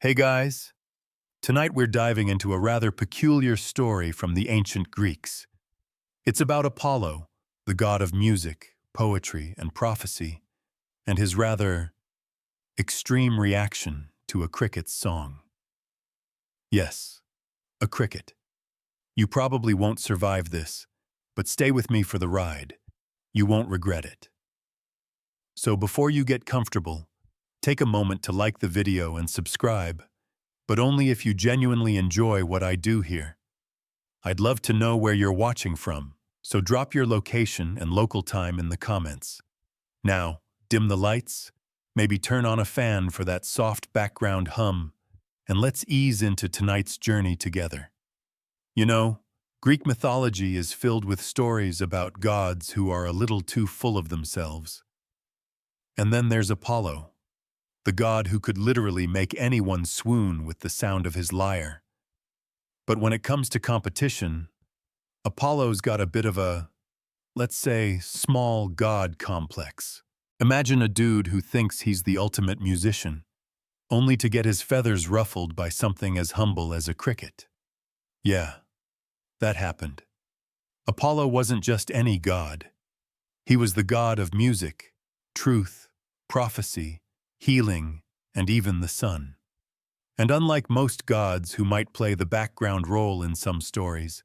Hey guys, tonight we're diving into a rather peculiar story from the ancient Greeks. It's about Apollo, the god of music, poetry, and prophecy, and his rather extreme reaction to a cricket's song. Yes, a cricket. You probably won't survive this, but stay with me for the ride. You won't regret it. So before you get comfortable, take a moment to like the video and subscribe, but only if you genuinely enjoy what I do here. I'd love to know where you're watching from, so drop your location and local time in the comments. Now, dim the lights, maybe turn on a fan for that soft background hum, and let's ease into tonight's journey together. You know, Greek mythology is filled with stories about gods who are a little too full of themselves. And then there's Apollo, the god who could literally make anyone swoon with the sound of his lyre. But when it comes to competition, Apollo's got a bit of a, let's say, small god complex. Imagine a dude who thinks he's the ultimate musician, only to get his feathers ruffled by something as humble as a cricket. Yeah, that happened. Apollo wasn't just any god. He was the god of music, truth, prophecy, healing, and even the sun. And unlike most gods who might play the background role in some stories,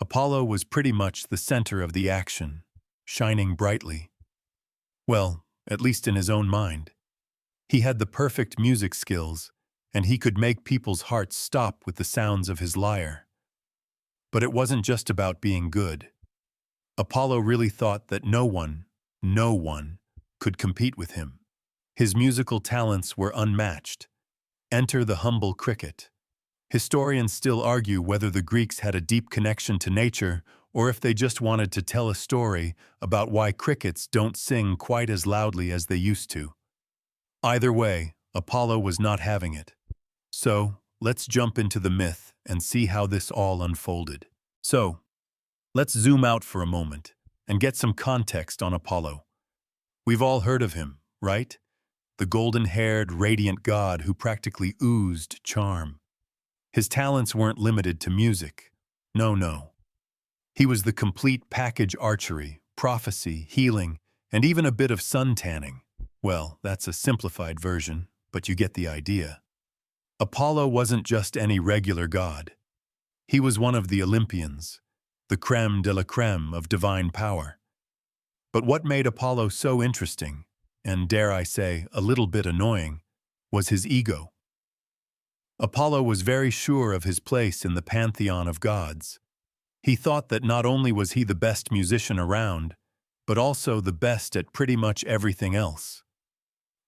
Apollo was pretty much the center of the action, shining brightly. Well, at least in his own mind. He had the perfect music skills, and he could make people's hearts stop with the sounds of his lyre. But it wasn't just about being good. Apollo really thought that no one could compete with him. His musical talents were unmatched. Enter the humble cricket. Historians still argue whether the Greeks had a deep connection to nature or if they just wanted to tell a story about why crickets don't sing quite as loudly as they used to. Either way, Apollo was not having it. So, let's jump into the myth and see how this all unfolded. So, let's zoom out for a moment and get some context on Apollo. We've all heard of him, right? The golden-haired, radiant god who practically oozed charm. His talents weren't limited to music. No. He was the complete package: archery, prophecy, healing, and even a bit of sun tanning. Well, that's a simplified version, but you get the idea. Apollo wasn't just any regular god. He was one of the Olympians, the crème de la crème of divine power. But what made Apollo so interesting, and dare I say, a little bit annoying, was his ego. Apollo was very sure of his place in the pantheon of gods. He thought that not only was he the best musician around, but also the best at pretty much everything else.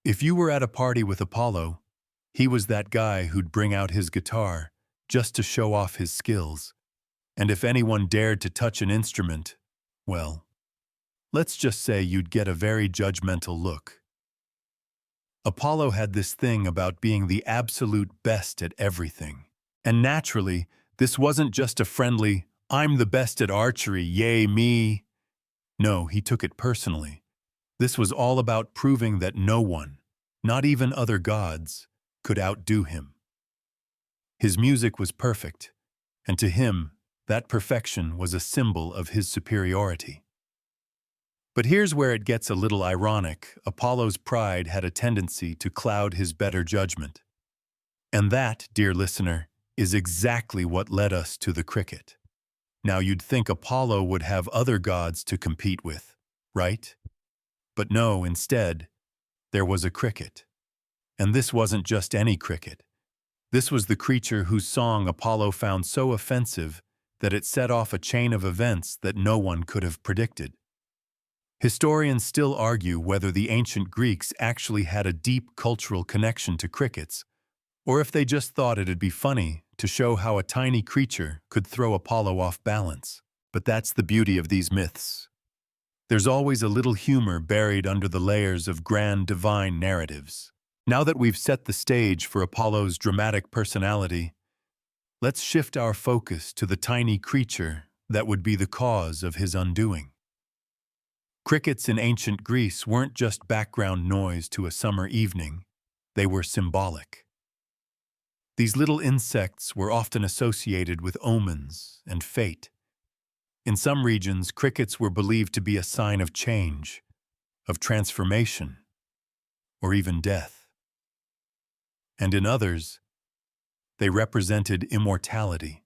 If you were at a party with Apollo, he was that guy who'd bring out his guitar just to show off his skills. And if anyone dared to touch an instrument, well, let's just say you'd get a very judgmental look. Apollo had this thing about being the absolute best at everything. And naturally, this wasn't just a friendly, "I'm the best at archery, yay me." No, he took it personally. This was all about proving that no one, not even other gods, could outdo him. His music was perfect, and to him, that perfection was a symbol of his superiority. But here's where it gets a little ironic. Apollo's pride had a tendency to cloud his better judgment. And that, dear listener, is exactly what led us to the cricket. Now you'd think Apollo would have other gods to compete with, right? But no, instead, there was a cricket. And this wasn't just any cricket. This was the creature whose song Apollo found so offensive that it set off a chain of events that no one could have predicted. Historians still argue whether the ancient Greeks actually had a deep cultural connection to crickets, or if they just thought it'd be funny to show how a tiny creature could throw Apollo off balance. But that's the beauty of these myths. There's always a little humor buried under the layers of grand divine narratives. Now that we've set the stage for Apollo's dramatic personality, let's shift our focus to the tiny creature that would be the cause of his undoing. Crickets in ancient Greece weren't just background noise to a summer evening, they were symbolic. These little insects were often associated with omens and fate. In some regions, crickets were believed to be a sign of change, of transformation, or even death. And in others, they represented immortality,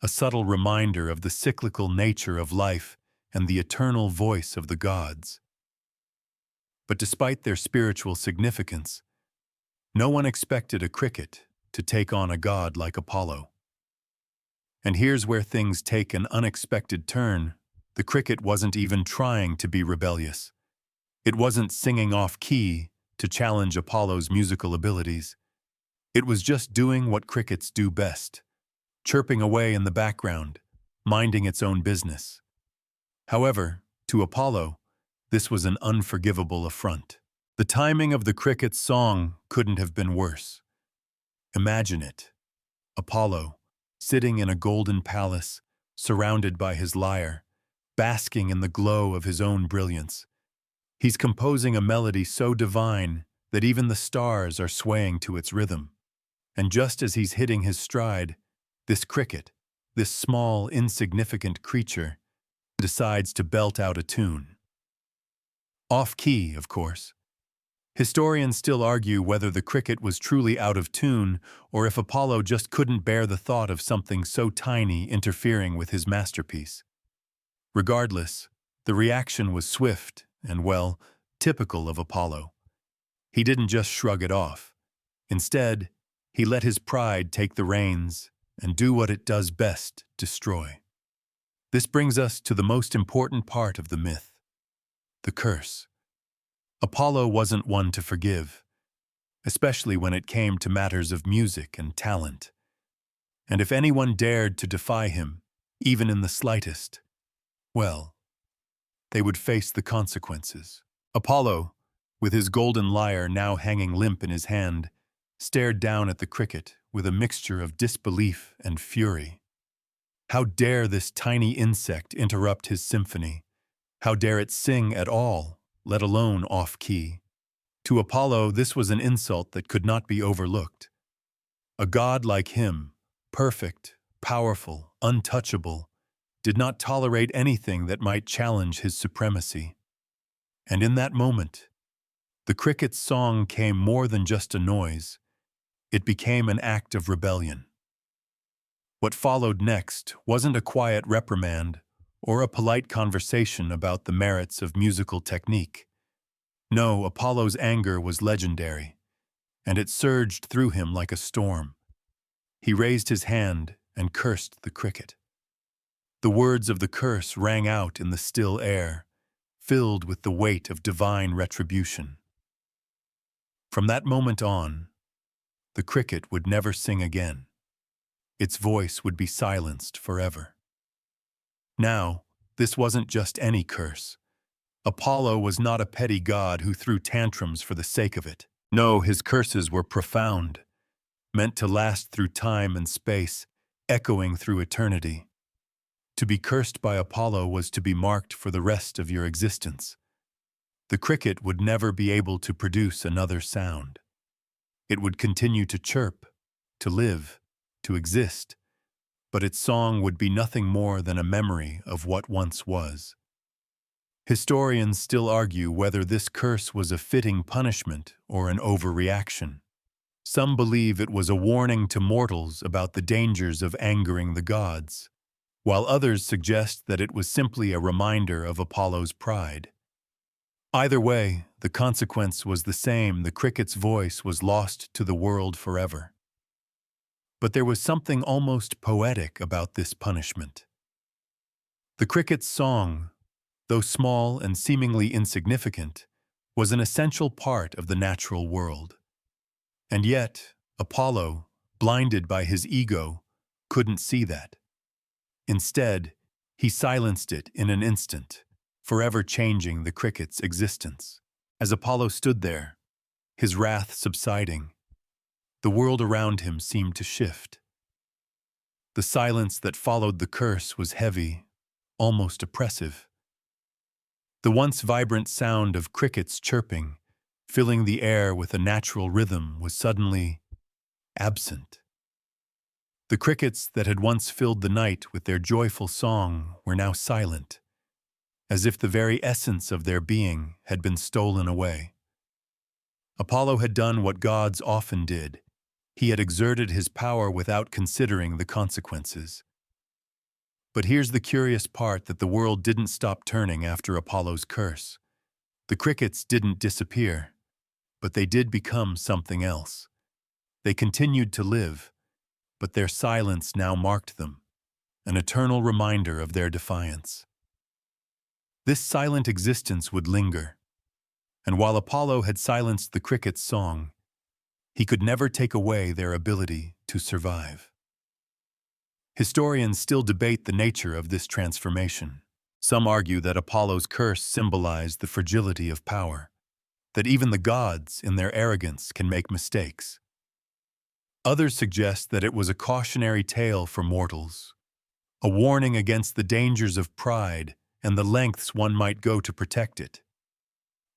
a subtle reminder of the cyclical nature of life and the eternal voice of the gods. But despite their spiritual significance, no one expected a cricket to take on a god like Apollo. And here's where things take an unexpected turn. The cricket wasn't even trying to be rebellious. It wasn't singing off-key to challenge Apollo's musical abilities. It was just doing what crickets do best, chirping away in the background, minding its own business. However, to Apollo, this was an unforgivable affront. The timing of the cricket's song couldn't have been worse. Imagine it. Apollo, sitting in a golden palace, surrounded by his lyre, basking in the glow of his own brilliance. He's composing a melody so divine that even the stars are swaying to its rhythm. And just as he's hitting his stride, this cricket, this small, insignificant creature, decides to belt out a tune. Off-key, of course. Historians still argue whether the cricket was truly out of tune or if Apollo just couldn't bear the thought of something so tiny interfering with his masterpiece. Regardless, the reaction was swift and, well, typical of Apollo. He didn't just shrug it off. Instead, he let his pride take the reins and do what it does best, destroy. This brings us to the most important part of the myth, the curse. Apollo wasn't one to forgive, especially when it came to matters of music and talent. And if anyone dared to defy him, even in the slightest, well, they would face the consequences. Apollo, with his golden lyre now hanging limp in his hand, stared down at the cricket with a mixture of disbelief and fury. How dare this tiny insect interrupt his symphony? How dare it sing at all, let alone off-key? To Apollo, this was an insult that could not be overlooked. A god like him, perfect, powerful, untouchable, did not tolerate anything that might challenge his supremacy. And in that moment, the cricket's song came more than just a noise. It became an act of rebellion. What followed next wasn't a quiet reprimand or a polite conversation about the merits of musical technique. No, Apollo's anger was legendary, and it surged through him like a storm. He raised his hand and cursed the cricket. The words of the curse rang out in the still air, filled with the weight of divine retribution. From that moment on, the cricket would never sing again. Its voice would be silenced forever. Now, this wasn't just any curse. Apollo was not a petty god who threw tantrums for the sake of it. No, his curses were profound, meant to last through time and space, echoing through eternity. To be cursed by Apollo was to be marked for the rest of your existence. The cricket would never be able to produce another sound. It would continue to chirp, to live, to exist, but its song would be nothing more than a memory of what once was. Historians still argue whether this curse was a fitting punishment or an overreaction. Some believe it was a warning to mortals about the dangers of angering the gods, while others suggest that it was simply a reminder of Apollo's pride. Either way, the consequence was the same. The cricket's voice was lost to the world forever. But there was something almost poetic about this punishment. The cricket's song, though small and seemingly insignificant, was an essential part of the natural world. And yet, Apollo, blinded by his ego, couldn't see that. Instead, he silenced it in an instant, forever changing the cricket's existence. As Apollo stood there, his wrath subsiding, the world around him seemed to shift. The silence that followed the curse was heavy, almost oppressive. The once vibrant sound of crickets chirping, filling the air with a natural rhythm, was suddenly absent. The crickets that had once filled the night with their joyful song were now silent, as if the very essence of their being had been stolen away. Apollo had done what gods often did. He had exerted his power without considering the consequences. But here's the curious part, that the world didn't stop turning after Apollo's curse. The crickets didn't disappear, but they did become something else. They continued to live, but their silence now marked them, an eternal reminder of their defiance. This silent existence would linger, and while Apollo had silenced the crickets' song, he could never take away their ability to survive. Historians still debate the nature of this transformation. Some argue that Apollo's curse symbolized the fragility of power, that even the gods, in their arrogance, can make mistakes. Others suggest that it was a cautionary tale for mortals, a warning against the dangers of pride and the lengths one might go to protect it.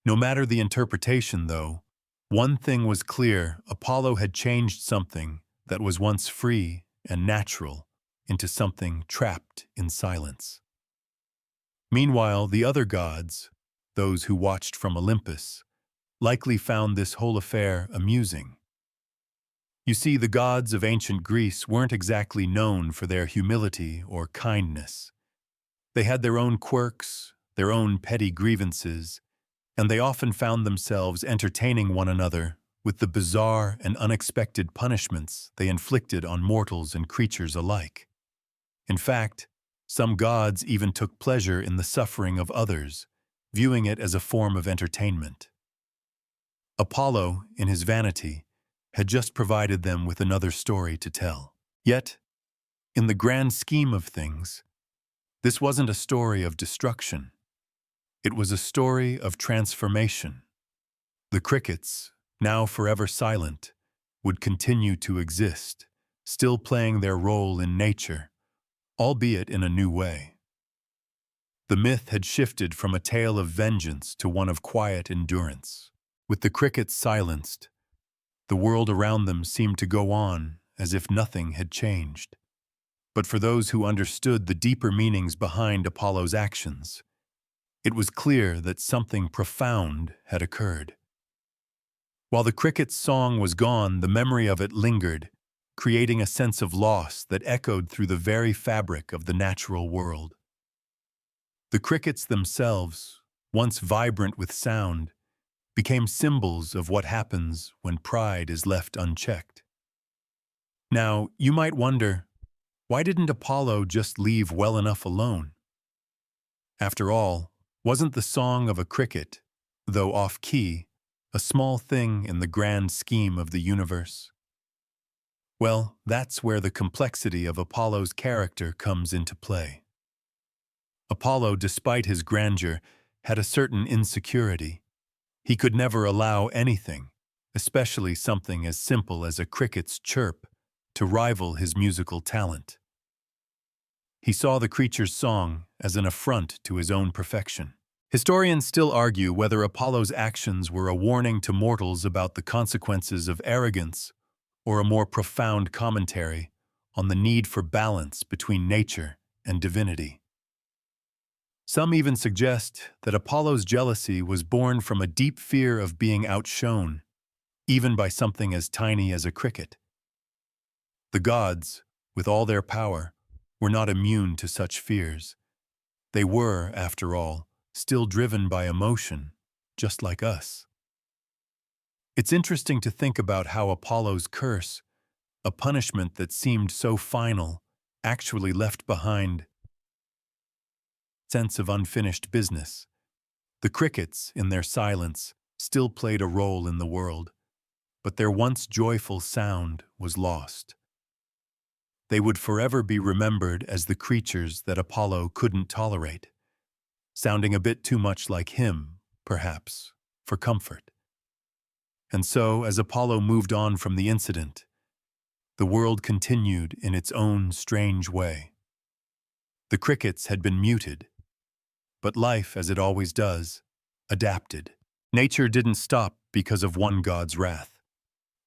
No matter the interpretation, though, one thing was clear: Apollo had changed something that was once free and natural into something trapped in silence. Meanwhile, the other gods, those who watched from Olympus, likely found this whole affair amusing. You see, the gods of ancient Greece weren't exactly known for their humility or kindness. They had their own quirks, their own petty grievances, and they often found themselves entertaining one another with the bizarre and unexpected punishments they inflicted on mortals and creatures alike. In fact, some gods even took pleasure in the suffering of others, viewing it as a form of entertainment. Apollo, in his vanity, had just provided them with another story to tell. Yet, in the grand scheme of things, this wasn't a story of destruction. It was a story of transformation. The crickets, now forever silent, would continue to exist, still playing their role in nature, albeit in a new way. The myth had shifted from a tale of vengeance to one of quiet endurance. With the crickets silenced, the world around them seemed to go on as if nothing had changed. But for those who understood the deeper meanings behind Apollo's actions, it was clear that something profound had occurred. While the cricket's song was gone, the memory of it lingered, creating a sense of loss that echoed through the very fabric of the natural world. The crickets themselves, once vibrant with sound, became symbols of what happens when pride is left unchecked. Now, you might wonder, why didn't Apollo just leave well enough alone? After all, wasn't the song of a cricket, though off-key, a small thing in the grand scheme of the universe? Well, that's where the complexity of Apollo's character comes into play. Apollo, despite his grandeur, had a certain insecurity. He could never allow anything, especially something as simple as a cricket's chirp, to rival his musical talent. He saw the creature's song as an affront to his own perfection. Historians still argue whether Apollo's actions were a warning to mortals about the consequences of arrogance or a more profound commentary on the need for balance between nature and divinity. Some even suggest that Apollo's jealousy was born from a deep fear of being outshone, even by something as tiny as a cricket. The gods, with all their power, were not immune to such fears. They were, after all, still driven by emotion, just like us. It's interesting to think about how Apollo's curse, a punishment that seemed so final, actually left behind a sense of unfinished business. The crickets, in their silence, still played a role in the world, but their once joyful sound was lost. They would forever be remembered as the creatures that Apollo couldn't tolerate, sounding a bit too much like him, perhaps, for comfort. And so, as Apollo moved on from the incident, the world continued in its own strange way. The crickets had been muted, but life, as it always does, adapted. Nature didn't stop because of one god's wrath.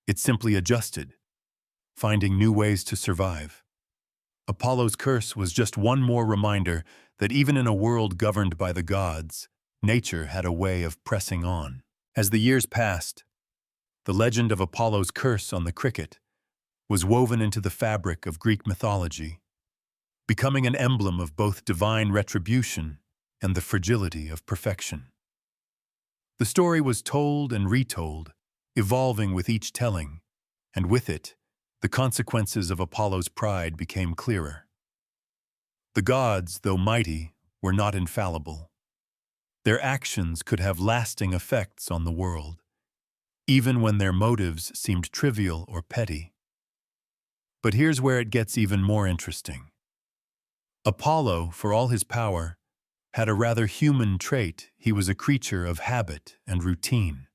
It simply adjusted, finding new ways to survive. Apollo's curse was just one more reminder that even in a world governed by the gods, nature had a way of pressing on. As the years passed, the legend of Apollo's curse on the cricket was woven into the fabric of Greek mythology, becoming an emblem of both divine retribution and the fragility of perfection. The story was told and retold, evolving with each telling, and with it, the consequences of Apollo's pride became clearer. The gods, though mighty, were not infallible. Their actions could have lasting effects on the world, even when their motives seemed trivial or petty. But here's where it gets even more interesting. Apollo, for all his power, had a rather human trait. He was a creature of habit and routine.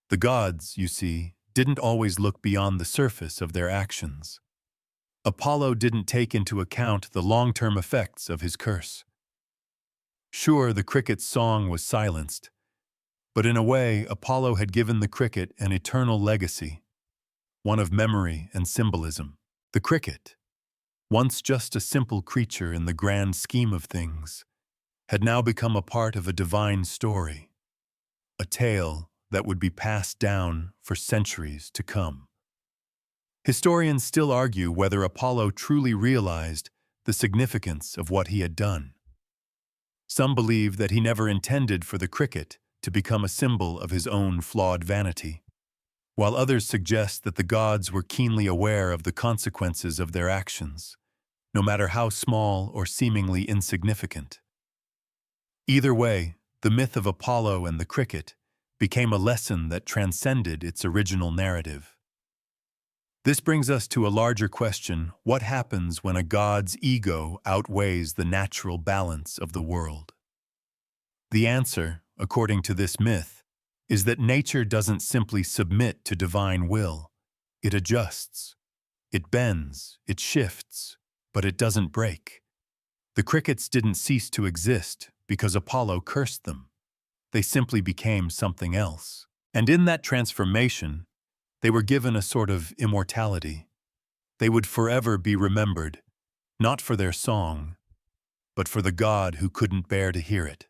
The gods, you see, didn't always look beyond the surface of their actions. Apollo didn't take into account the long-term effects of his curse. Sure, the cricket's song was silenced, but in a way, Apollo had given the cricket an eternal legacy, one of memory and symbolism. The cricket, once just a simple creature in the grand scheme of things, had now become a part of a divine story, a tale that would be passed down for centuries to come. Historians still argue whether Apollo truly realized the significance of what he had done. Some believe that he never intended for the cricket to become a symbol of his own flawed vanity, while others suggest that the gods were keenly aware of the consequences of their actions, no matter how small or seemingly insignificant. Either way, the myth of Apollo and the cricket became a lesson that transcended its original narrative. This brings us to a larger question: what happens when a god's ego outweighs the natural balance of the world? The answer, according to this myth, is that nature doesn't simply submit to divine will. It adjusts. It bends, it shifts, but it doesn't break. The crickets didn't cease to exist because Apollo cursed them. They simply became something else. And in that transformation, they were given a sort of immortality. They would forever be remembered, not for their song, but for the god who couldn't bear to hear it.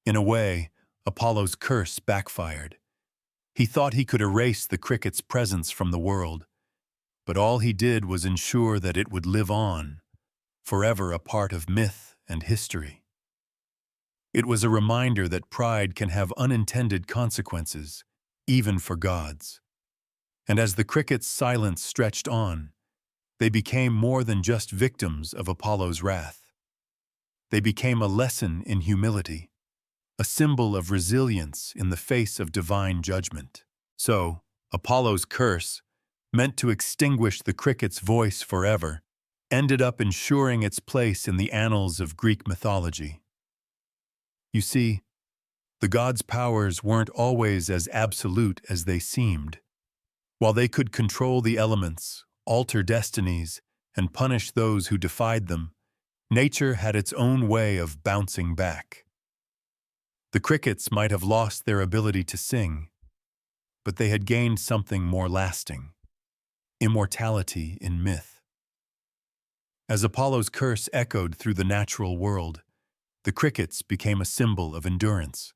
In a way, Apollo's curse backfired. He thought he could erase the cricket's presence from the world, but all he did was ensure that it would live on, forever a part of myth and history. It was a reminder that pride can have unintended consequences, even for gods. And as the cricket's silence stretched on, they became more than just victims of Apollo's wrath. They became a lesson in humility, a symbol of resilience in the face of divine judgment. So, Apollo's curse, meant to extinguish the cricket's voice forever, ended up ensuring its place in the annals of Greek mythology. You see, the gods' powers weren't always as absolute as they seemed. While they could control the elements, alter destinies, and punish those who defied them, nature had its own way of bouncing back. The crickets might have lost their ability to sing, but they had gained something more lasting: immortality in myth. As Apollo's curse echoed through the natural world, the crickets became a symbol of endurance.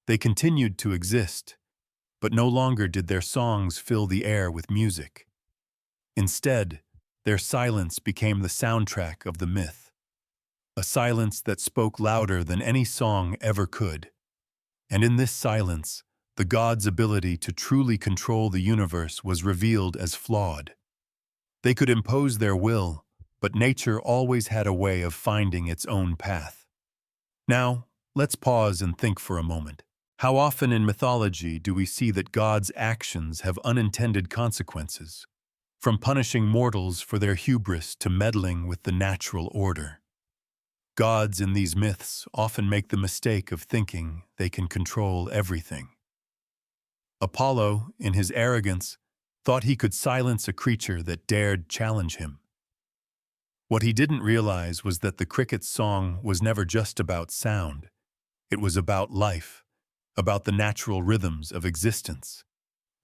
They continued to exist, but no longer did their songs fill the air with music. Instead, their silence became the soundtrack of the myth, a silence that spoke louder than any song ever could. And in this silence, the gods' ability to truly control the universe was revealed as flawed. They could impose their will, but nature always had a way of finding its own path. Now, let's pause and think for a moment. How often in mythology do we see that God's actions have unintended consequences, from punishing mortals for their hubris to meddling with the natural order? Gods in these myths often make the mistake of thinking they can control everything. Apollo, in his arrogance, thought he could silence a creature that dared challenge him. What he didn't realize was that the cricket's song was never just about sound. It was about life, about the natural rhythms of existence.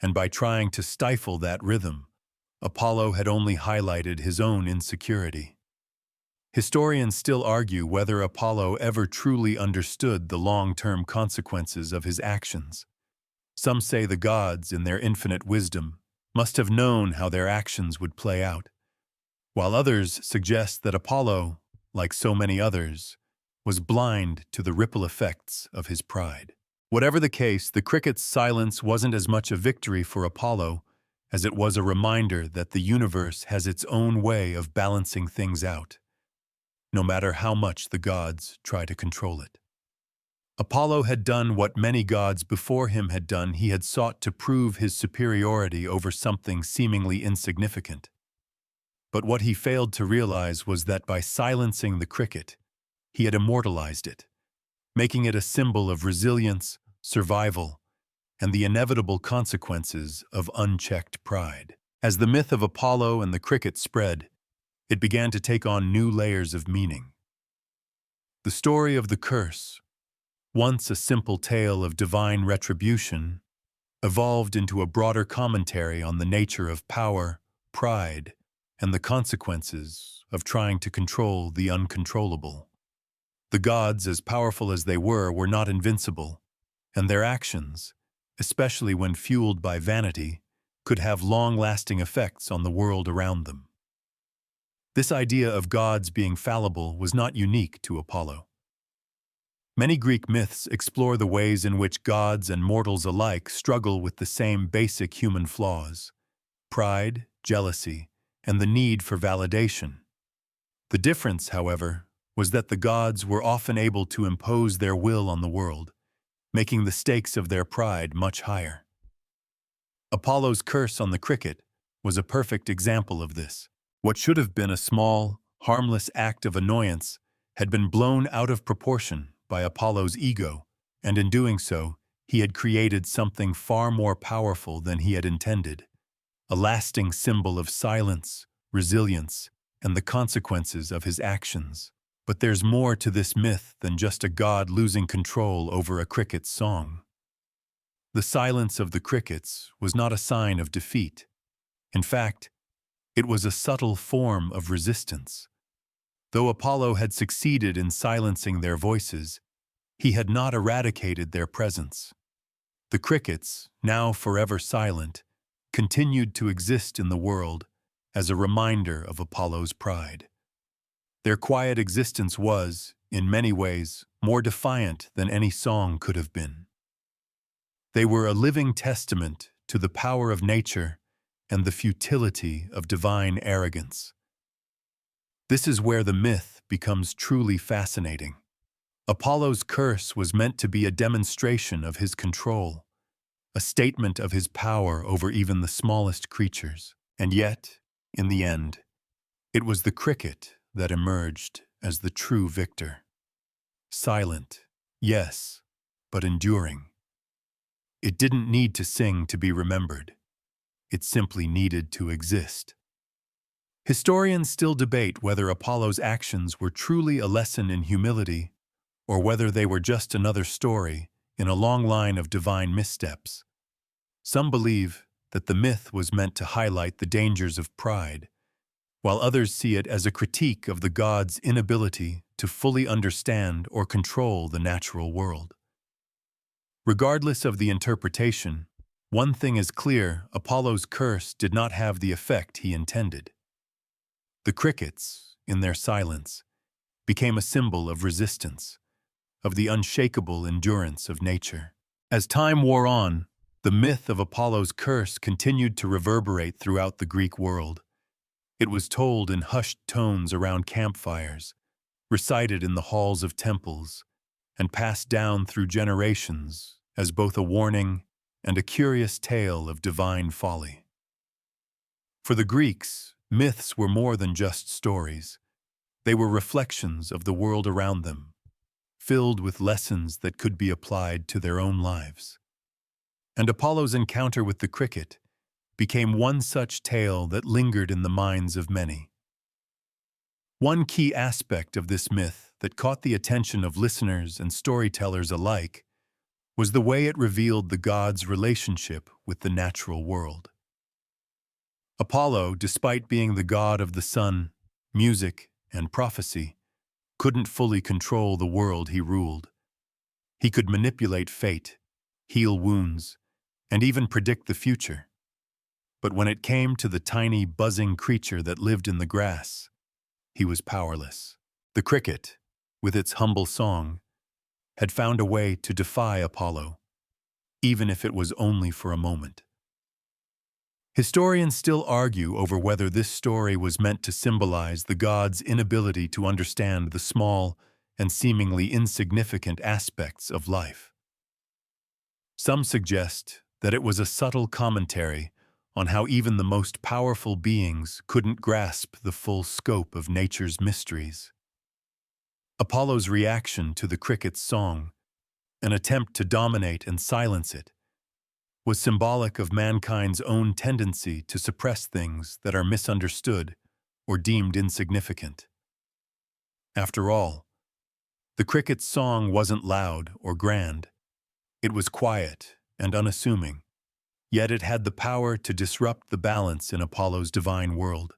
And by trying to stifle that rhythm, Apollo had only highlighted his own insecurity. Historians still argue whether Apollo ever truly understood the long-term consequences of his actions. Some say the gods, in their infinite wisdom, must have known how their actions would play out, while others suggest that Apollo, like so many others, was blind to the ripple effects of his pride. Whatever the case, the cricket's silence wasn't as much a victory for Apollo as it was a reminder that the universe has its own way of balancing things out, no matter how much the gods try to control it. Apollo had done what many gods before him had done. He had sought to prove his superiority over something seemingly insignificant. But what he failed to realize was that by silencing the cricket, he had immortalized it, making it a symbol of resilience, survival, and the inevitable consequences of unchecked pride. As the myth of Apollo and the cricket spread, it began to take on new layers of meaning. The story of the curse, once a simple tale of divine retribution, evolved into a broader commentary on the nature of power, pride, and the consequences of trying to control the uncontrollable. The gods, as powerful as they were not invincible, and their actions, especially when fueled by vanity, could have long-lasting effects on the world around them. This idea of gods being fallible was not unique to Apollo. Many Greek myths explore the ways in which gods and mortals alike struggle with the same basic human flaws: pride, jealousy, and the need for validation. The difference, however, was that the gods were often able to impose their will on the world, making the stakes of their pride much higher. Apollo's curse on the cricket was a perfect example of this. What should have been a small, harmless act of annoyance had been blown out of proportion by Apollo's ego, and in doing so, he had created something far more powerful than he had intended, a lasting symbol of silence, resilience, and the consequences of his actions. But there's more to this myth than just a god losing control over a cricket's song. The silence of the crickets was not a sign of defeat. In fact, it was a subtle form of resistance. Though Apollo had succeeded in silencing their voices, he had not eradicated their presence. The crickets, now forever silent, continued to exist in the world as a reminder of Apollo's pride. Their quiet existence was, in many ways, more defiant than any song could have been. They were a living testament to the power of nature and the futility of divine arrogance. This is where the myth becomes truly fascinating. Apollo's curse was meant to be a demonstration of his control, a statement of his power over even the smallest creatures. And yet, in the end, it was the cricket that emerged as the true victor. Silent, yes, but enduring. It didn't need to sing to be remembered. It simply needed to exist. Historians still debate whether Apollo's actions were truly a lesson in humility or whether they were just another story in a long line of divine missteps. Some believe that the myth was meant to highlight the dangers of pride, while others see it as a critique of the gods' inability to fully understand or control the natural world. Regardless of the interpretation, one thing is clear: Apollo's curse did not have the effect he intended. The crickets, in their silence, became a symbol of resistance, of the unshakable endurance of nature. As time wore on, the myth of Apollo's curse continued to reverberate throughout the Greek world. It was told in hushed tones around campfires, recited in the halls of temples, and passed down through generations as both a warning and a curious tale of divine folly. For the Greeks, myths were more than just stories. They were reflections of the world around them, filled with lessons that could be applied to their own lives. And Apollo's encounter with the cricket became one such tale that lingered in the minds of many. One key aspect of this myth that caught the attention of listeners and storytellers alike was the way it revealed the gods' relationship with the natural world. Apollo, despite being the god of the sun, music, and prophecy, couldn't fully control the world he ruled. He could manipulate fate, heal wounds, and even predict the future. But when it came to the tiny, buzzing creature that lived in the grass, he was powerless. The cricket, with its humble song, had found a way to defy Apollo, even if it was only for a moment. Historians still argue over whether this story was meant to symbolize the god's inability to understand the small and seemingly insignificant aspects of life. Some suggest that it was a subtle commentary on how even the most powerful beings couldn't grasp the full scope of nature's mysteries. Apollo's reaction to the cricket's song, an attempt to dominate and silence it, was symbolic of mankind's own tendency to suppress things that are misunderstood or deemed insignificant. After all, the cricket's song wasn't loud or grand. It was quiet and unassuming, yet it had the power to disrupt the balance in Apollo's divine world.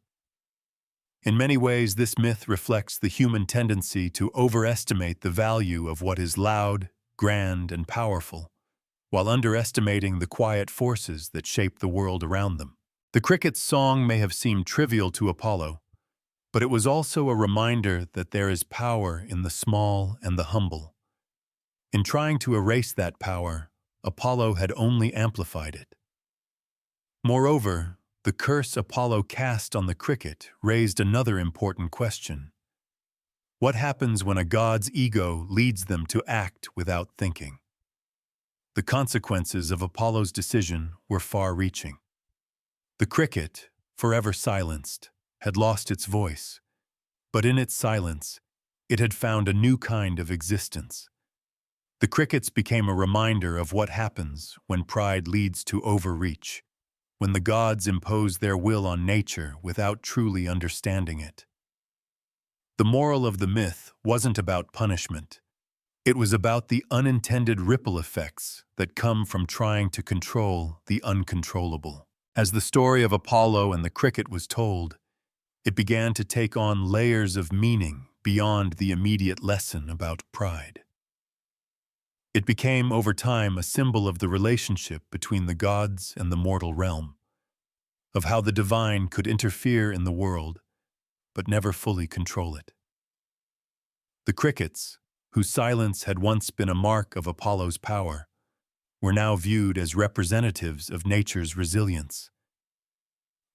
In many ways, this myth reflects the human tendency to overestimate the value of what is loud, grand, and powerful, while underestimating the quiet forces that shape the world around them. The cricket's song may have seemed trivial to Apollo, but it was also a reminder that there is power in the small and the humble. In trying to erase that power, Apollo had only amplified it. Moreover, the curse Apollo cast on the cricket raised another important question. What happens when a god's ego leads them to act without thinking? The consequences of Apollo's decision were far-reaching. The cricket, forever silenced, had lost its voice, but in its silence, it had found a new kind of existence. The crickets became a reminder of what happens when pride leads to overreach, when the gods impose their will on nature without truly understanding it. The moral of the myth wasn't about punishment. It was about the unintended ripple effects that come from trying to control the uncontrollable. As the story of Apollo and the cricket was told, it began to take on layers of meaning beyond the immediate lesson about pride. It became, over time, a symbol of the relationship between the gods and the mortal realm, of how the divine could interfere in the world, but never fully control it. The crickets, whose silence had once been a mark of Apollo's power, were now viewed as representatives of nature's resilience.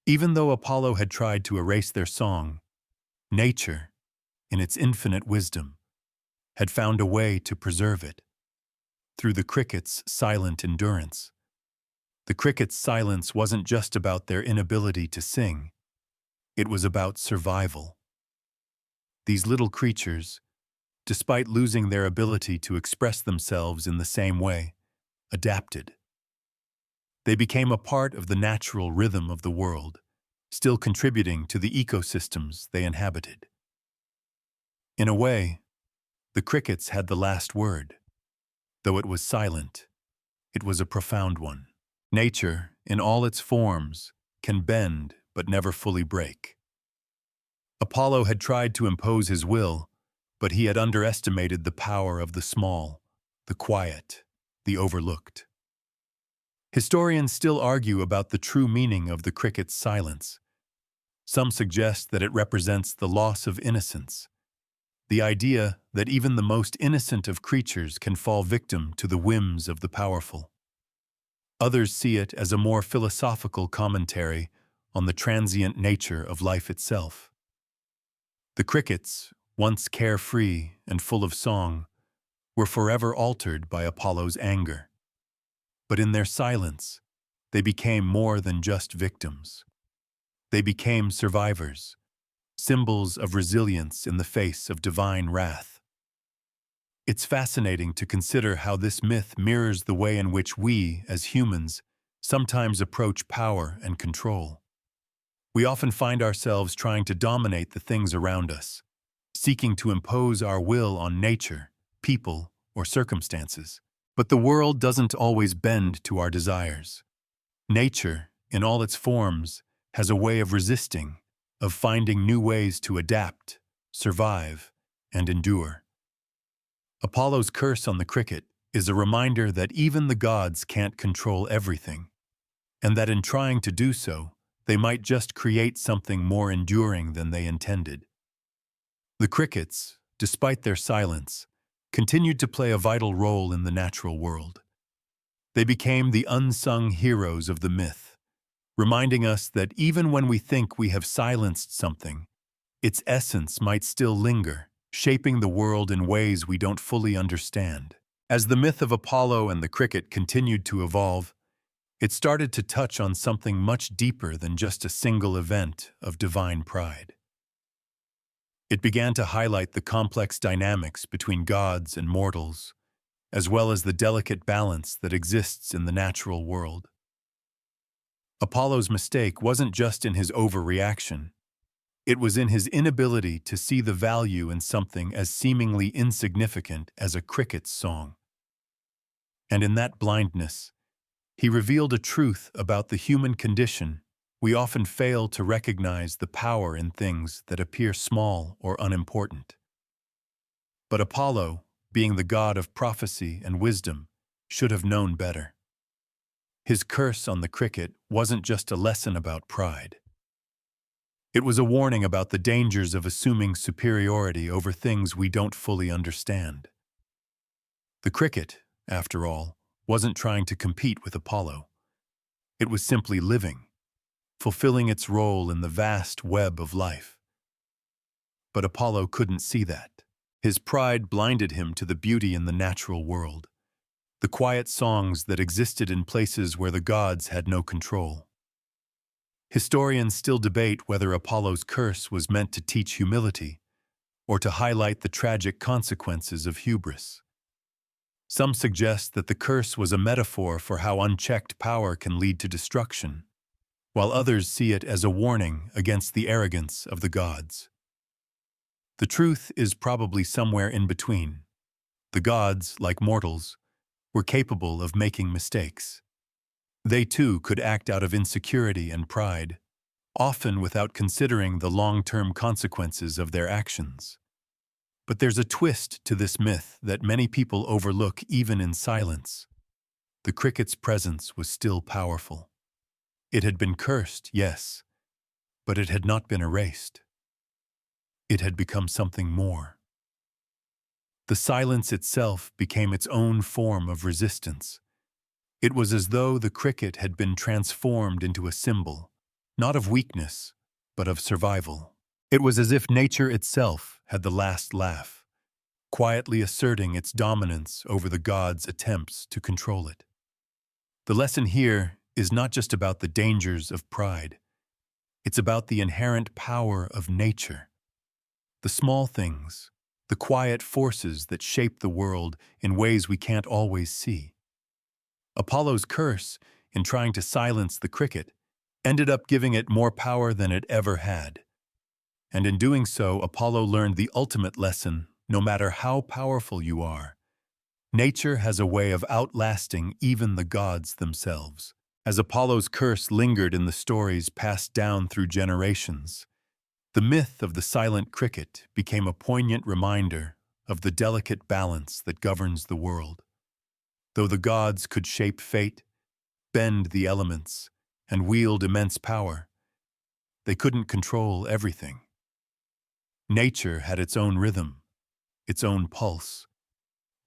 Even though Apollo had tried to erase their song, nature, in its infinite wisdom, had found a way to preserve it. Through the crickets' silent endurance. The crickets' silence wasn't just about their inability to sing. It was about survival. These little creatures, despite losing their ability to express themselves in the same way, adapted. They became a part of the natural rhythm of the world, still contributing to the ecosystems they inhabited. In a way, the crickets had the last word. Though it was silent, it was a profound one. Nature, in all its forms, can bend but never fully break. Apollo had tried to impose his will, but he had underestimated the power of the small, the quiet, the overlooked. Historians still argue about the true meaning of the cricket's silence. Some suggest that it represents the loss of innocence, the idea that even the most innocent of creatures can fall victim to the whims of the powerful. Others see it as a more philosophical commentary on the transient nature of life itself. The crickets, once carefree and full of song, were forever altered by Apollo's anger. But in their silence, they became more than just victims. They became survivors, symbols of resilience in the face of divine wrath. It's fascinating to consider how this myth mirrors the way in which we, as humans, sometimes approach power and control. We often find ourselves trying to dominate the things around us, seeking to impose our will on nature, people, or circumstances. But the world doesn't always bend to our desires. Nature, in all its forms, has a way of resisting, of finding new ways to adapt, survive, and endure. Apollo's curse on the cricket is a reminder that even the gods can't control everything, and that in trying to do so, they might just create something more enduring than they intended. The crickets, despite their silence, continued to play a vital role in the natural world. They became the unsung heroes of the myth, reminding us that even when we think we have silenced something, its essence might still linger, shaping the world in ways we don't fully understand. As the myth of Apollo and the cricket continued to evolve, it started to touch on something much deeper than just a single event of divine pride. It began to highlight the complex dynamics between gods and mortals, as well as the delicate balance that exists in the natural world. Apollo's mistake wasn't just in his overreaction. It was in his inability to see the value in something as seemingly insignificant as a cricket's song. And in that blindness, he revealed a truth about the human condition. We often fail to recognize the power in things that appear small or unimportant. But Apollo, being the god of prophecy and wisdom, should have known better. His curse on the cricket wasn't just a lesson about pride. It was a warning about the dangers of assuming superiority over things we don't fully understand. The cricket, after all, wasn't trying to compete with Apollo. It was simply living, fulfilling its role in the vast web of life. But Apollo couldn't see that. His pride blinded him to the beauty in the natural world, the quiet songs that existed in places where the gods had no control. Historians still debate whether Apollo's curse was meant to teach humility or to highlight the tragic consequences of hubris. Some suggest that the curse was a metaphor for how unchecked power can lead to destruction, while others see it as a warning against the arrogance of the gods. The truth is probably somewhere in between. The gods, like mortals, were capable of making mistakes. They too could act out of insecurity and pride, often without considering the long-term consequences of their actions. But there's a twist to this myth that many people overlook even in silence. The cricket's presence was still powerful. It had been cursed, yes, but it had not been erased. It had become something more. The silence itself became its own form of resistance. It was as though the cricket had been transformed into a symbol, not of weakness, but of survival. It was as if nature itself had the last laugh, quietly asserting its dominance over the gods' attempts to control it. The lesson here is not just about the dangers of pride. It's about the inherent power of nature. The small things, the quiet forces that shape the world in ways we can't always see. Apollo's curse, in trying to silence the cricket, ended up giving it more power than it ever had. And in doing so, Apollo learned the ultimate lesson: no matter how powerful you are, nature has a way of outlasting even the gods themselves. As Apollo's curse lingered in the stories passed down through generations, the myth of the silent cricket became a poignant reminder of the delicate balance that governs the world. Though the gods could shape fate, bend the elements, and wield immense power, they couldn't control everything. Nature had its own rhythm, its own pulse,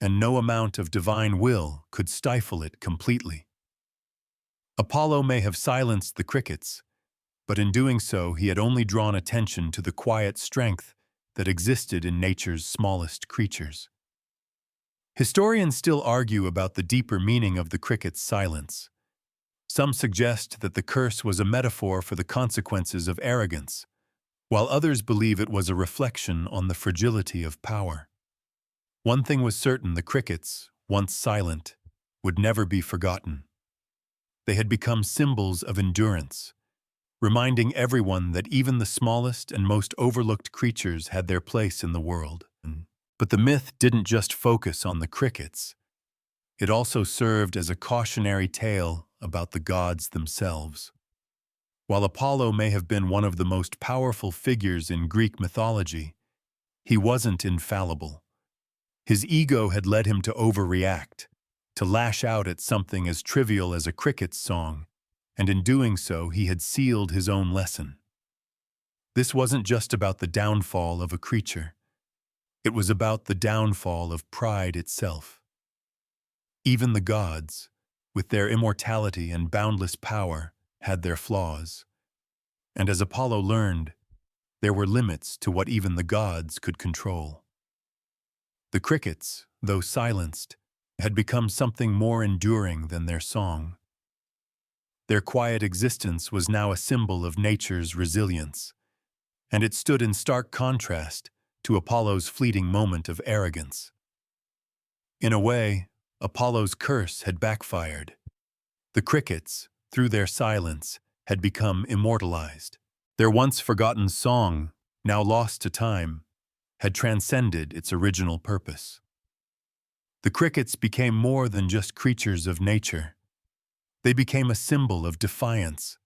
and no amount of divine will could stifle it completely. Apollo may have silenced the crickets, but in doing so he had only drawn attention to the quiet strength that existed in nature's smallest creatures. Historians still argue about the deeper meaning of the cricket's silence. Some suggest that the curse was a metaphor for the consequences of arrogance, while others believe it was a reflection on the fragility of power. One thing was certain: the crickets, once silent, would never be forgotten. They had become symbols of endurance, reminding everyone that even the smallest and most overlooked creatures had their place in the world. But the myth didn't just focus on the crickets. It also served as a cautionary tale about the gods themselves. While Apollo may have been one of the most powerful figures in Greek mythology, he wasn't infallible. His ego had led him to overreact, to lash out at something as trivial as a cricket's song, and in doing so he had sealed his own lesson. This wasn't just about the downfall of a creature. It was about the downfall of pride itself. Even the gods, with their immortality and boundless power, had their flaws. And as Apollo learned, there were limits to what even the gods could control. The crickets, though silenced, had become something more enduring than their song. Their quiet existence was now a symbol of nature's resilience, and it stood in stark contrast to Apollo's fleeting moment of arrogance. In a way, Apollo's curse had backfired. The crickets, through their silence, had become immortalized. Their once forgotten song, now lost to time, had transcended its original purpose. The crickets became more than just creatures of nature. They became a symbol of defiance,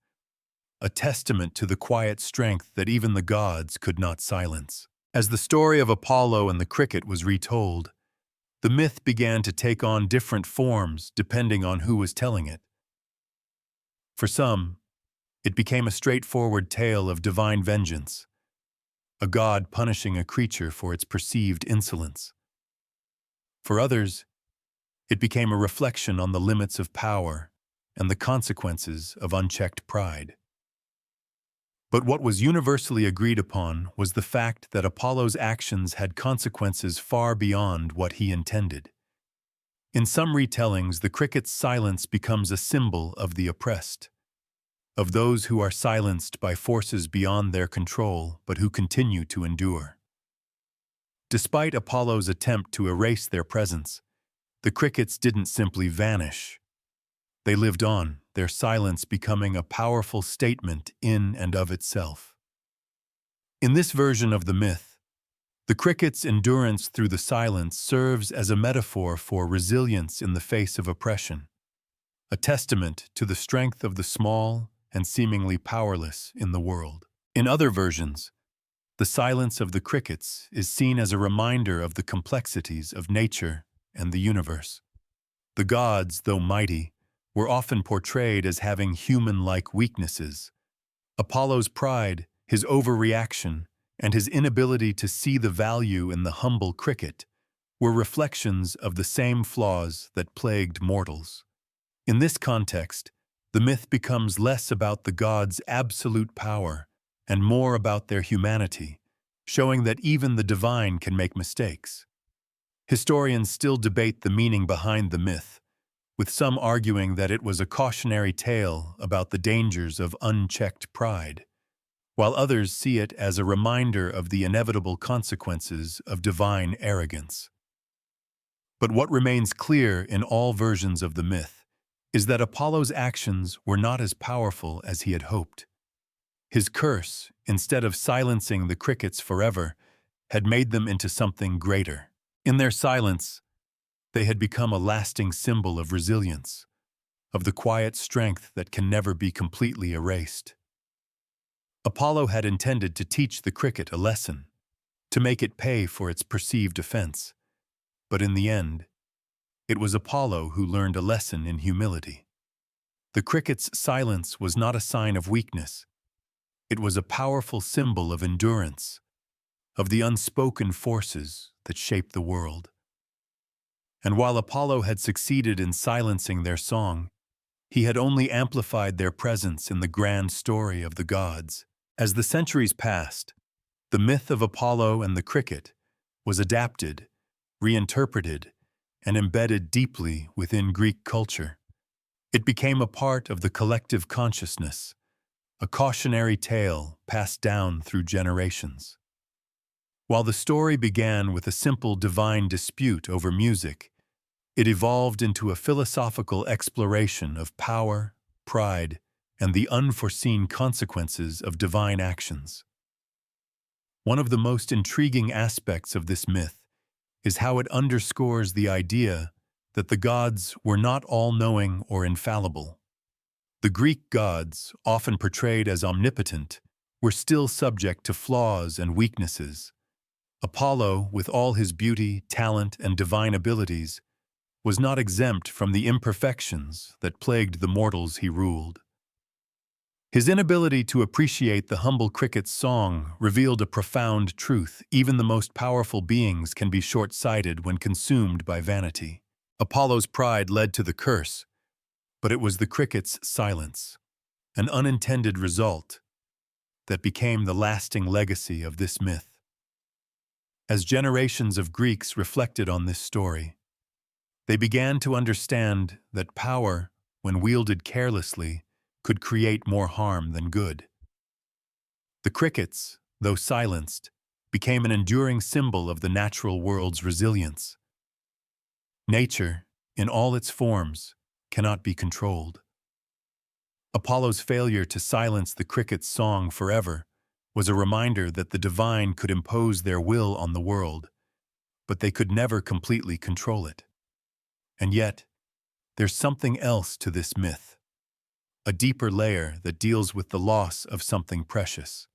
a testament to the quiet strength that even the gods could not silence. As the story of Apollo and the cricket was retold, the myth began to take on different forms depending on who was telling it. For some, it became a straightforward tale of divine vengeance, a god punishing a creature for its perceived insolence. For others, it became a reflection on the limits of power and the consequences of unchecked pride. But what was universally agreed upon was the fact that Apollo's actions had consequences far beyond what he intended. In some retellings, the cricket's silence becomes a symbol of the oppressed, of those who are silenced by forces beyond their control but who continue to endure. Despite Apollo's attempt to erase their presence, the crickets didn't simply vanish. They lived on, their silence becoming a powerful statement in and of itself. In this version of the myth, the cricket's endurance through the silence serves as a metaphor for resilience in the face of oppression, a testament to the strength of the small and seemingly powerless in the world. In other versions, the silence of the crickets is seen as a reminder of the complexities of nature and the universe. The gods, though mighty, were often portrayed as having human-like weaknesses. Apollo's pride, his overreaction, and his inability to see the value in the humble cricket were reflections of the same flaws that plagued mortals. In this context, the myth becomes less about the gods' absolute power and more about their humanity, showing that even the divine can make mistakes. Historians still debate the meaning behind the myth, with some arguing that it was a cautionary tale about the dangers of unchecked pride, while others see it as a reminder of the inevitable consequences of divine arrogance. But what remains clear in all versions of the myth is that Apollo's actions were not as powerful as he had hoped. His curse, instead of silencing the crickets forever, had made them into something greater. In their silence, they had become a lasting symbol of resilience, of the quiet strength that can never be completely erased. Apollo had intended to teach the cricket a lesson, to make it pay for its perceived offense. But in the end, it was Apollo who learned a lesson in humility. The cricket's silence was not a sign of weakness. It was a powerful symbol of endurance, of the unspoken forces that shape the world. And while Apollo had succeeded in silencing their song, he had only amplified their presence in the grand story of the gods. As the centuries passed, the myth of Apollo and the cricket was adapted, reinterpreted, and embedded deeply within Greek culture. It became a part of the collective consciousness, a cautionary tale passed down through generations. While the story began with a simple divine dispute over music, it evolved into a philosophical exploration of power, pride, and the unforeseen consequences of divine actions. One of the most intriguing aspects of this myth is how it underscores the idea that the gods were not all-knowing or infallible. The Greek gods, often portrayed as omnipotent, were still subject to flaws and weaknesses. Apollo, with all his beauty, talent, and divine abilities, was not exempt from the imperfections that plagued the mortals he ruled. His inability to appreciate the humble cricket's song revealed a profound truth: even the most powerful beings can be short-sighted when consumed by vanity. Apollo's pride led to the curse, but it was the cricket's silence, an unintended result, that became the lasting legacy of this myth. As generations of Greeks reflected on this story, they began to understand that power, when wielded carelessly, could create more harm than good. The crickets, though silenced, became an enduring symbol of the natural world's resilience. Nature, in all its forms, cannot be controlled. Apollo's failure to silence the cricket's song forever was a reminder that the divine could impose their will on the world, but they could never completely control it. And yet, there's something else to this myth, a deeper layer that deals with the loss of something precious.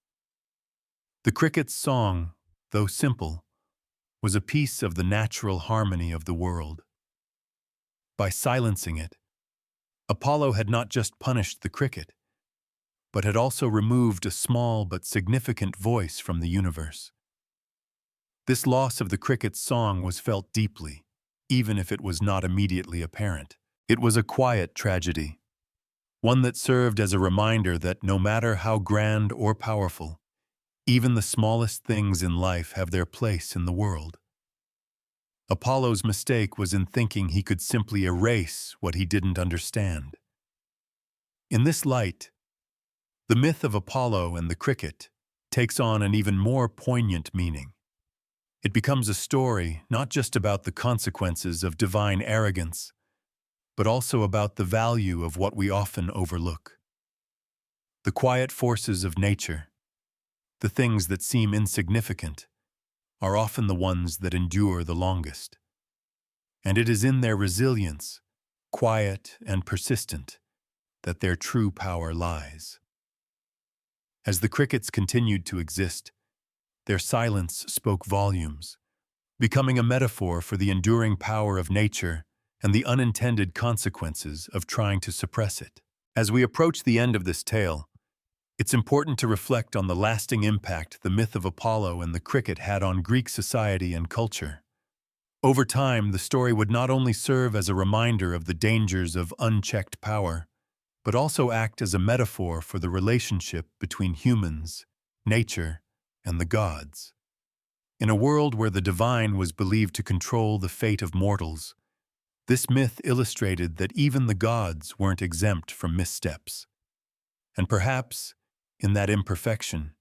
The cricket's song, though simple, was a piece of the natural harmony of the world. By silencing it, Apollo had not just punished the cricket, but had also removed a small but significant voice from the universe. This loss of the cricket's song was felt deeply, even if it was not immediately apparent. It was a quiet tragedy, one that served as a reminder that no matter how grand or powerful, even the smallest things in life have their place in the world. Apollo's mistake was in thinking he could simply erase what he didn't understand. In this light, the myth of Apollo and the cricket takes on an even more poignant meaning. It becomes a story not just about the consequences of divine arrogance, but also about the value of what we often overlook. The quiet forces of nature, the things that seem insignificant, are often the ones that endure the longest. And it is in their resilience, quiet and persistent, that their true power lies. As the crickets continued to exist, their silence spoke volumes, becoming a metaphor for the enduring power of nature and the unintended consequences of trying to suppress it. As we approach the end of this tale, it's important to reflect on the lasting impact the myth of Apollo and the cricket had on Greek society and culture. Over time, the story would not only serve as a reminder of the dangers of unchecked power, but also act as a metaphor for the relationship between humans, nature, and the gods. In a world where the divine was believed to control the fate of mortals, this myth illustrated that even the gods weren't exempt from missteps. And perhaps, in that imperfection,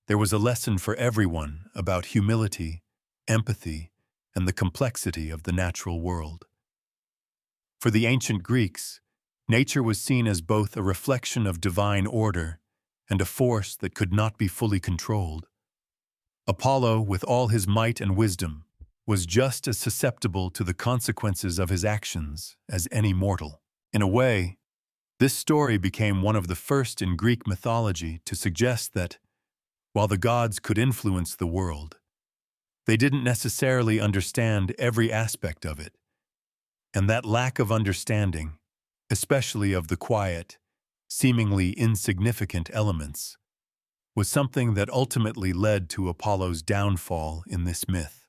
there was a lesson for everyone about humility, empathy, and the complexity of the natural world. For the ancient Greeks, nature was seen as both a reflection of divine order and a force that could not be fully controlled. Apollo, with all his might and wisdom, was just as susceptible to the consequences of his actions as any mortal. In a way, this story became one of the first in Greek mythology to suggest that, while the gods could influence the world, they didn't necessarily understand every aspect of it. And that lack of understanding, especially of the quiet, seemingly insignificant elements, was something that ultimately led to Apollo's downfall in this myth.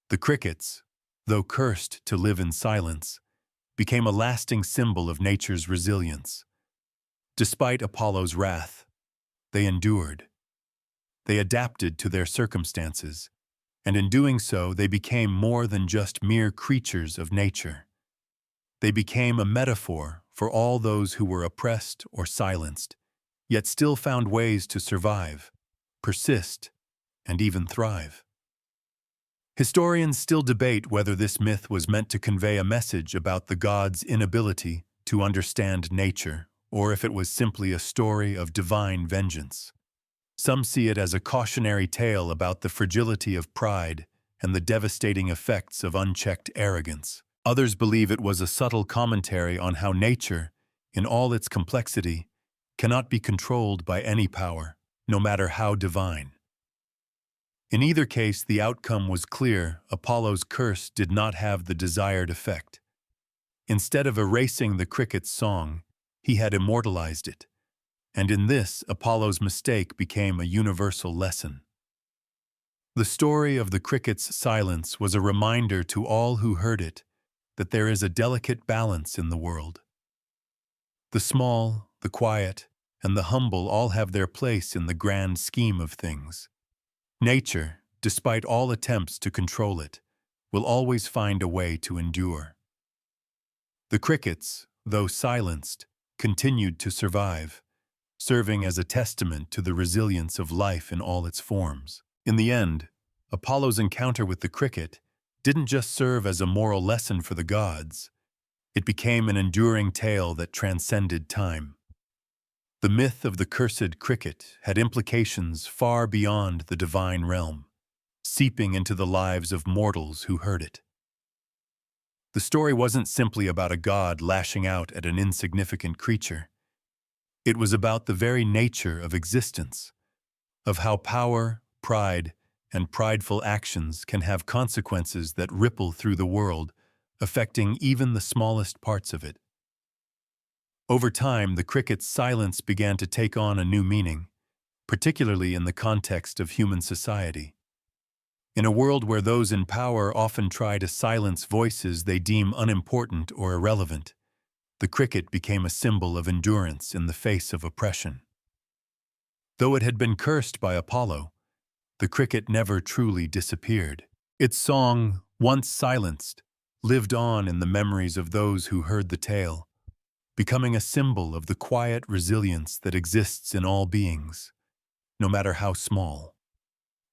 The crickets, though cursed to live in silence, became a lasting symbol of nature's resilience. Despite Apollo's wrath, they endured. They adapted to their circumstances, and in doing so, they became more than just mere creatures of nature. They became a metaphor for all those who were oppressed or silenced, yet still found ways to survive, persist, and even thrive. Historians still debate whether this myth was meant to convey a message about the gods' inability to understand nature, or if it was simply a story of divine vengeance. Some see it as a cautionary tale about the fragility of pride and the devastating effects of unchecked arrogance. Others believe it was a subtle commentary on how nature, in all its complexity, cannot be controlled by any power, no matter how divine. In either case, the outcome was clear: Apollo's curse did not have the desired effect. Instead of erasing the cricket's song, he had immortalized it, and in this, Apollo's mistake became a universal lesson. The story of the cricket's silence was a reminder to all who heard it that there is a delicate balance in the world. The small, the quiet, and the humble all have their place in the grand scheme of things. Nature, despite all attempts to control it, will always find a way to endure. The crickets, though silenced, continued to survive, serving as a testament to the resilience of life in all its forms. In the end, Apollo's encounter with the cricket didn't just serve as a moral lesson for the gods. It became an enduring tale that transcended time. The myth of the cursed cricket had implications far beyond the divine realm, seeping into the lives of mortals who heard it. The story wasn't simply about a god lashing out at an insignificant creature. It was about the very nature of existence, of how power, pride, and prideful actions can have consequences that ripple through the world, affecting even the smallest parts of it. Over time, the cricket's silence began to take on a new meaning, particularly in the context of human society. In a world where those in power often try to silence voices they deem unimportant or irrelevant, the cricket became a symbol of endurance in the face of oppression. Though it had been cursed by Apollo, the cricket never truly disappeared. Its song, once silenced, lived on in the memories of those who heard the tale, becoming a symbol of the quiet resilience that exists in all beings, no matter how small.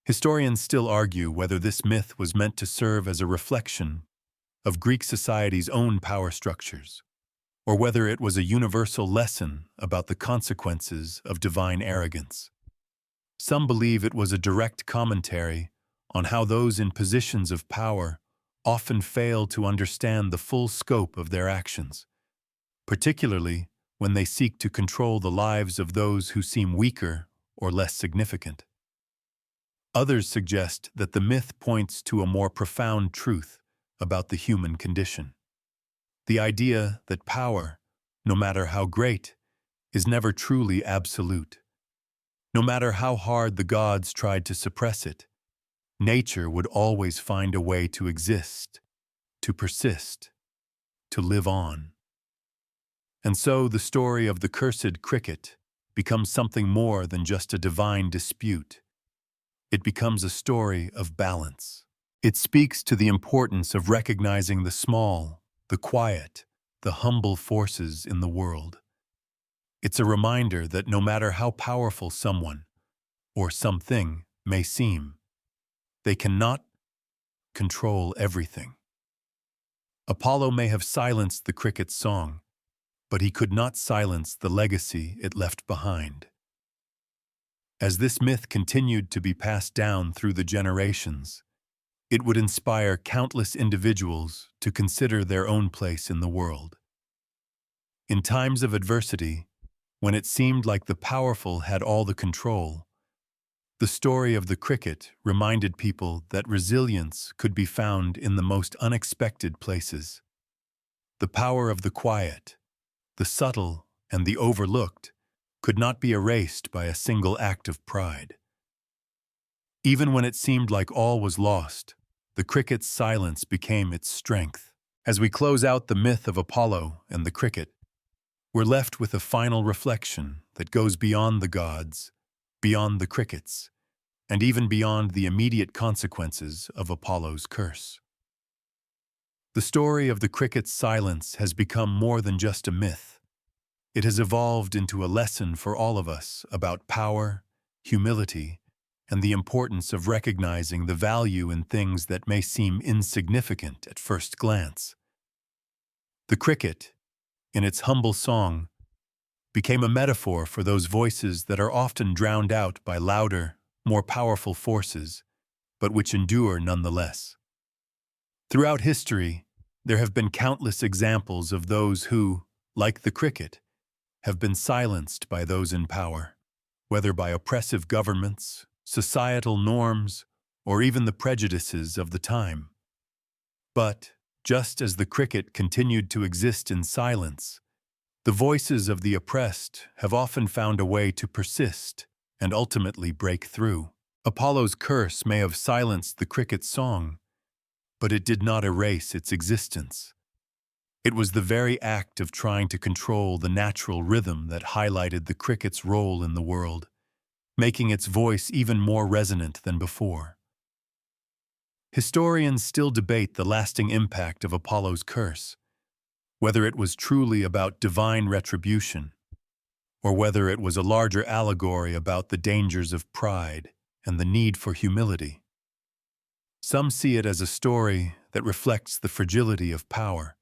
Historians still argue whether this myth was meant to serve as a reflection of Greek society's own power structures, or whether it was a universal lesson about the consequences of divine arrogance. Some believe it was a direct commentary on how those in positions of power often fail to understand the full scope of their actions, particularly when they seek to control the lives of those who seem weaker or less significant. Others suggest that the myth points to a more profound truth about the human condition. The idea that power, no matter how great, is never truly absolute. No matter how hard the gods tried to suppress it, nature would always find a way to exist, to persist, to live on. And so the story of the cursed cricket becomes something more than just a divine dispute. It becomes a story of balance. It speaks to the importance of recognizing the small, the quiet, the humble forces in the world. It's a reminder that no matter how powerful someone or something may seem, they cannot control everything. Apollo may have silenced the cricket's song, but he could not silence the legacy it left behind. As this myth continued to be passed down through the generations, it would inspire countless individuals to consider their own place in the world. In times of adversity, when it seemed like the powerful had all the control, the story of the cricket reminded people that resilience could be found in the most unexpected places. The power of the quiet, the subtle, and the overlooked could not be erased by a single act of pride. Even when it seemed like all was lost, the cricket's silence became its strength. As we close out the myth of Apollo and the cricket, we're left with a final reflection that goes beyond the gods, beyond the crickets, and even beyond the immediate consequences of Apollo's curse. The story of the cricket's silence has become more than just a myth. It has evolved into a lesson for all of us about power, humility, and the importance of recognizing the value in things that may seem insignificant at first glance. The cricket, in its humble song, became a metaphor for those voices that are often drowned out by louder, more powerful forces, but which endure nonetheless. Throughout history, there have been countless examples of those who, like the cricket, have been silenced by those in power, whether by oppressive governments, societal norms, or even the prejudices of the time. But, just as the cricket continued to exist in silence, the voices of the oppressed have often found a way to persist and ultimately break through. Apollo's curse may have silenced the cricket's song, but it did not erase its existence. It was the very act of trying to control the natural rhythm that highlighted the cricket's role in the world, making its voice even more resonant than before. Historians still debate the lasting impact of Apollo's curse, whether it was truly about divine retribution, or whether it was a larger allegory about the dangers of pride and the need for humility. Some see it as a story that reflects the fragility of power,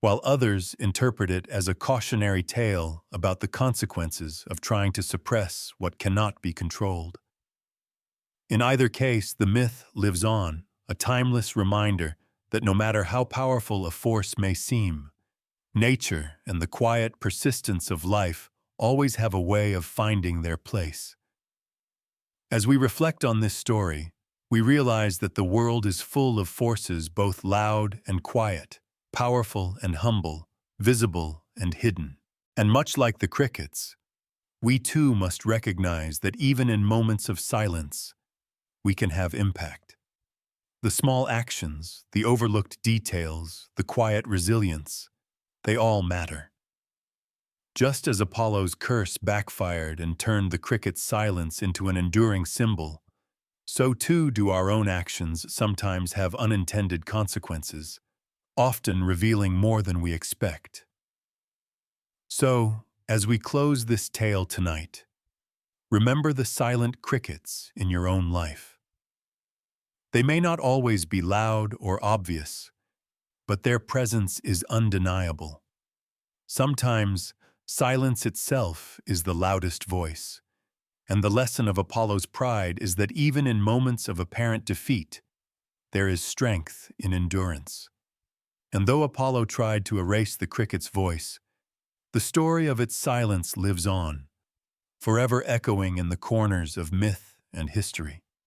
while others interpret it as a cautionary tale about the consequences of trying to suppress what cannot be controlled. In either case, the myth lives on, a timeless reminder that no matter how powerful a force may seem, nature and the quiet persistence of life always have a way of finding their place. As we reflect on this story, we realize that the world is full of forces both loud and quiet, powerful and humble, visible and hidden. And much like the crickets, we too must recognize that even in moments of silence, we can have impact. The small actions, the overlooked details, the quiet resilience, they all matter. Just as Apollo's curse backfired and turned the cricket's silence into an enduring symbol, so too do our own actions sometimes have unintended consequences, often revealing more than we expect. So, as we close this tale tonight, remember the silent crickets in your own life. They may not always be loud or obvious, but their presence is undeniable. Sometimes, silence itself is the loudest voice, and the lesson of Apollo's pride is that even in moments of apparent defeat, there is strength in endurance. And though Apollo tried to erase the cricket's voice, the story of its silence lives on, forever echoing in the corners of myth and history.